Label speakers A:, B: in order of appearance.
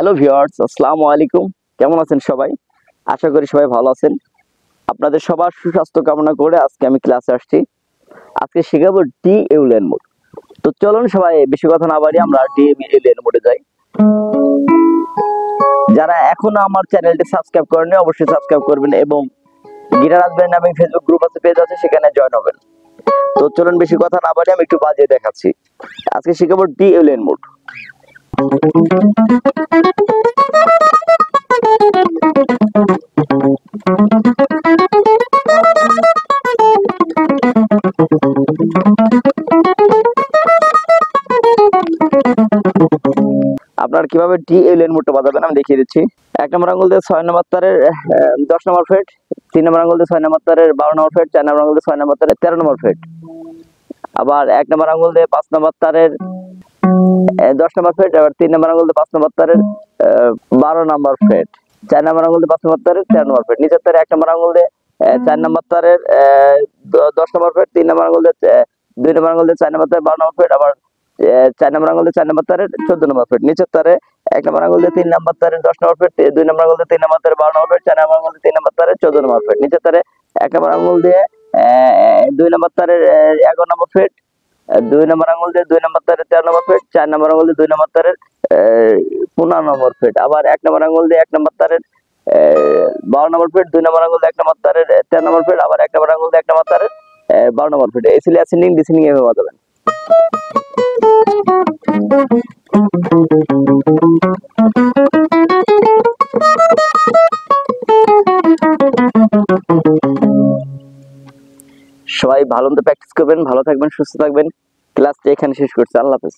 A: Hello viewers, আসসালামু আলাইকুম। কেমন আছেন সবাই? আশা করি সবাই ভালো আছেন। আপনাদের সবার সুস্বাস্থ্য কামনা করে আজকে আমি ক্লাসে আসছি। আজকে শেখাবো ডি ইউলিয়ান মোড। তো চলুন সবাই বেশি কথা না বাড়িয়ে আমরা ডি ইউলিয়ান মোডে যাই। যারা এখনো আমার চ্যানেলটি সাবস্ক্রাইব করেননি অবশ্যই সাবস্ক্রাইব করবেন এবং গিটার হাজবেন্ড নামে ফেসবুক গ্রুপ আছে, পেজ আছে, সেখানে জয়েন হবেন। তো চলুন বেশি কথা না বাড়িয়ে আমি একটু বাজিয়ে দেখাচ্ছি। আজকে শেখাবো ডি ইউলিয়ান মোড। আপনারা কিভাবে ডি ইউলিয়ান মোডটা বাজাবেন আমি দেখিয়ে দিচ্ছি। 1 নম্বর আঙ্গুল দিয়ে 6 নম্বর তারের 10 নম্বর ফ্রেট, 3 নম্বর আঙ্গুল দিয়ে 6 নম্বর তারের 12 নম্বর ফ্রেট, 4 নম্বর আঙ্গুল দিয়ে 6 নম্বর তারের 13 নম্বর ফ্রেট। আবার 1 নম্বর আঙ্গুল দিয়ে 5 নম্বর তারের 10 নম্বর ফ্রেট, আবার 3 নম্বর আঙ্গুল দিয়ে 5 নম্বর তারের 12 নম্বর ফ্রেট, 4 নম্বর আঙ্গুল দিয়ে 5 নম্বর তারের 13 নম্বর ফ্রেট। নিচের তারে 1 নম্বর আঙ্গুল দিয়ে 4 নম্বর তারের 10 নম্বর ফ্রেট, 3 নম্বর আঙ্গুল দিয়ে 2 নম্বর আঙ্গুল দিয়ে 4 নম্বর তারের 12 নম্বর ফ্রেট, আবার 4 নম্বর আঙ্গুল দিয়ে 4 নম্বর তারের 14 নম্বর ফ্রেট। নিচের তারে 1 নম্বর আঙ্গুল দিয়ে 3 নম্বর তারের 10 নম্বর ফ্রেট, 2 নম্বর আঙ্গুল দিয়ে 3 নম্বর তারের 12 নম্বর ফ্রেট, 4 নম্বর আঙ্গুল দিয়ে 3 নম্বর তারের 14 নম্বর ফ্রেট। নিচের তারে 1 নম্বর আঙ্গুল দিয়ে 2 নম্বর তারের 11 নম্বর ফ্রেট, 2 নম্বর আঙ্গুল দিয়ে 2 নম্বর তারের 13 নম্বর ফ্রেট, 4 নম্বর আঙ্গুল দিয়ে 2 নম্বর তারের 15 নম্বর ফ্রেট, আবার 1 নম্বর আঙ্গুল দিয়ে 1 নম্বর তারের 12 নম্বর ফ্রেট, 2 নম্বর আঙ্গুল দিয়ে 1 নম্বর তারের 13 নম্বর ফ্রেট, আবার 1 নম্বর আঙ্গুল দিয়ে 1 নম্বর তারের 12 নম্বর ফ্রেট। এই ছিল অ্যাসেন্ডিং ডিসেন্ডিং এভাবে বাজাবেন। সবাই ভালো মতো প্র্যাকটিস করবেন, ভালো থাকবেন, সুস্থ থাকবেন। ক্লাসটা এখানে শেষ করছি। আল্লাহ হাফেজ।